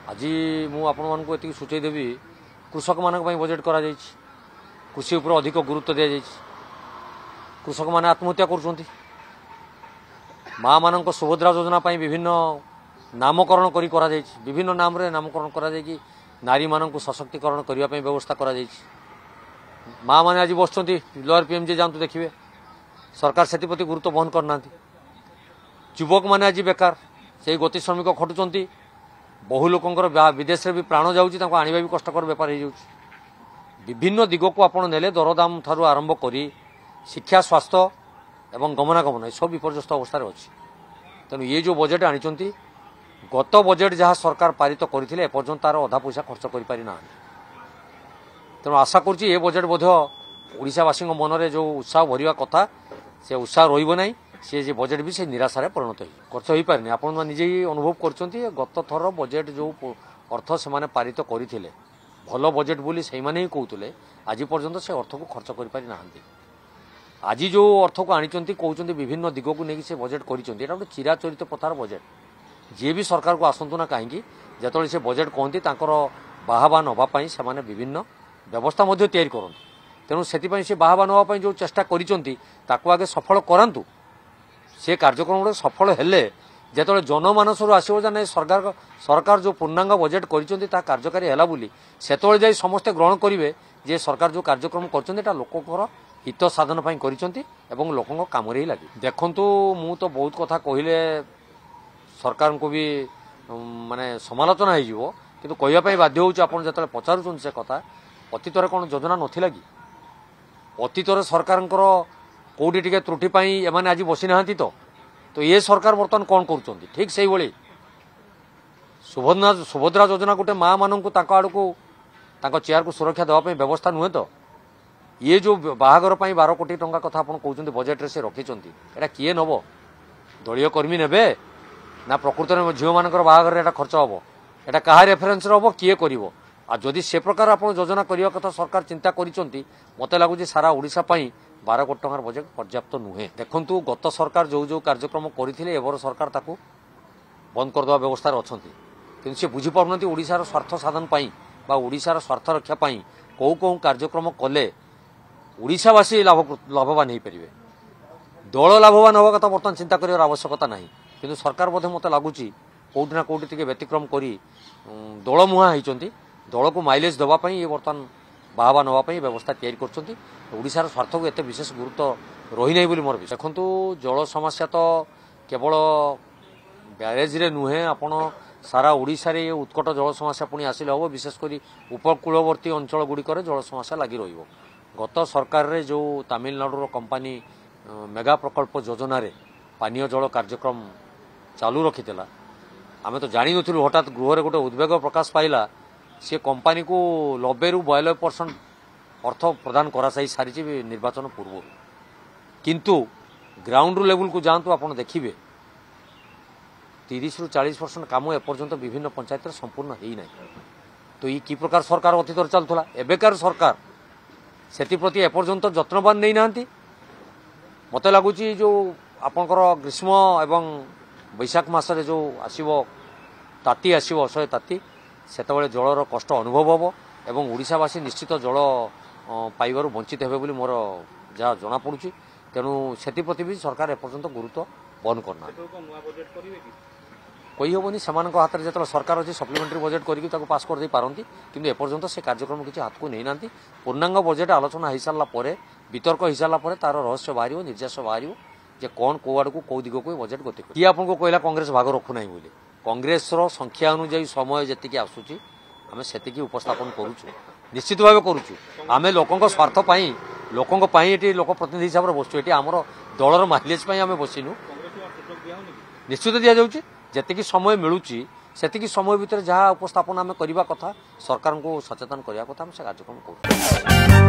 आज मुझे सूचई देवी कृषक मान बजेट करा कृषि उपर अधिक गुरुत्व दि जाए कृषक मैंने आत्महत्या कर माँ मान सुभद्रा योजना विभिन्न नामकरण करा विभिन्न नाम रे नामकरण करा नारी मान सशक्तिकरण करने व्यवस्था करा माँ मैंने आज बस लोअर पीएमजे जातु देखिए सरकार से गुरुत्व बहन करना युवक मैंने आज बेकार से गति श्रमिक खटुंट बहु लोकंर विदेश भी प्राण जाऊँगी आने भी कष्टकर बेपार हो विभिन्न दिग को आपड़ ने दरदाम ठारू आरंभ कर शिक्षा स्वास्थ्य एवं गमनागमन सब विपर्यस्त अवस्था अच्छी तेणु ये जो बजेट आनी गत बजेट जहाँ सरकार पारित करते एपर्यंत तार अधा पैसा खर्च कर पारि ना तेणु आशा करुँच ये बजेट बोध ओडावासी मनरे जो उत्साह भरवा कथा से उत्साह रहा सी बजेट भी से निराशार परिणत खर्च हो पारे आप निजे ही अनुभव कर गत थर बजेट जो अर्थ से पारित करते भल बजेट बोली से ही कहते आज पर्यंत से अर्थ को खर्च कर पारि ना आज जो अर्थ को आनी कहते विभिन्न दिग को लेकिन से बजेट कर गोटे चिराचरित प्रथार बजेट जी भी सरकार को आसतु ना कहीं जो से बजेट कहती बाहबा नापी से विभिन्न व्यवस्था तैयारी करते तेणु से बाहबा नापी जो चेष्टा कर आगे सफल करातु से कार्यक्रम सफल हेले जो जनमानस आसो ना सरकार जो पूर्णांग बजेट कर कार्यकारी है बोली से जाए समस्ते ग्रहण करेंगे जे सरकार जो कार्यक्रम कर लोकर हित साधन कर लोकों काम ही लगे देखु मु तो बहुत कथा कहले सरकार को भी माने समालोचना हो कि कहवाई बाध्य होता पचारूँ से कथा अतीत कौन योजना नाला कि अतीत सरकार कौटी टे त्रुटि एम आज बसी ना तो ये सरकार बर्तमान कौन कर ठीक से भाई सुभद्रा योजना गोटे माँ मान आड़ को चेयर को सुरक्षा देवाई व्यवस्था नुहे तो ये जो बाहागर 12 कोटी टंका कथा आप कहते बजेट से रखिंट एटा किए नब दलीय कर्मी ने ना प्रकृत में झील मान बाहागर एटा खर्च हम एटा क्या रेफरेन्स हम किए कर जदि से प्रकार आप योजना करने कथा सरकार चिंता कर मत लगुच सारा ओडिशा 12 कोटी टंकार बजेट पर्याप्त नुहे देखु गत सरकार जो जो कार्यक्रम करते एवर सरकार ताकू बंद करदे व्यवस्था अच्छा कि सी बुझीपार ओडार स्वार्थ साधन ओडार स्वार्थ रक्षापी कौ कौ कार्यक्रम कले ओडावासी लाभवान हो पारे दल लाभवान हवा कथा बर्तमान चिंता कर आवश्यकता ना कि सरकार बोधे मत लगुच कौटि ना कौटि टे व्यतिक्रम कर दल मुहां होती दल को माइलेज देवाई ये बर्तमान बाहबा नापी व्यवस्था तैयारी करशार स्वार्थ को एत विशेष गुरुत्व रही ना मोर देखु जल समस्या तो केवल ब्यारेज रे नुहे आपण सारा ओडिशा रे उत्कट जल समस्या पुणी आसिले हम विशेषकर उपकूलवर्ती अंचल गुड़िक जल समस्या लगी रही गत सरकार रे जो तमिलनाडुर कंपानी मेगा प्रकल्प योजना रे पानीय जल कार्यक्रम चालू रखी आम तो जानी नु हठात गृह गोटे उद्वेग प्रकाश पाइला सी कंपानी को 90 ରୁ 92% अर्थ प्रदान करा सारी निर्वाचन पूर्व किंतु ग्राउंड लेवल को जातु आप देखिए 30 ରୁ 40% काम एपर्यंत विभिन्न पंचायत संपूर्ण हो ना तो ये कि प्रकार सरकार अतीत चलूला एबेकार सरकार से प्रति एपर्यंत जत्नवान नहीं ना मत लगुच जो आपंकर ग्रीष्म एवं बैशाख मासरे जो आसव ताती आसव असह्य ताती सेतबेले जलर कष्ट अनुभव हम एवं ओडावासी निश्चित जल पाइबार वंचित हेबे बोली मोर जहाँ जना पड़ुछि तेणु से भी सरकार एपर्यंत गुरुत्व बंद करना कही हेनी से हाथ में जो सरकार अच्छी सप्लीमेंटारी बजेट करके पास कर पारती कि एपर्यंत से कार्यक्रम किसी हाथ को नहीं ना पूर्णांग बजेट आलोचना हो सारापर वितर्क हो सारापर तार रहस्य बाहर निर्देश बाहर जे कौन कौ आड़ को कौ दिग को बजेट गति किए आपको कहला कांग्रेस भाग रखुना बोली कांग्रेस संख्या अनुजाई समय जी आसूँ आम से उपस्थापन करुचु निश्चित भाव करुचु आम लोकों स्वार्थपाई लोकों ये लोक प्रतिनिधि हिसाब से बसुँ ये आमर दलर माइलेज आम बसिनु निश्चित दि जाऊँगी जी समय मिलूँ से समय भितर जहाँ उपस्थापन आम करने कथा सरकार को सचेतन करने कथा आम से कार्यक्रम कर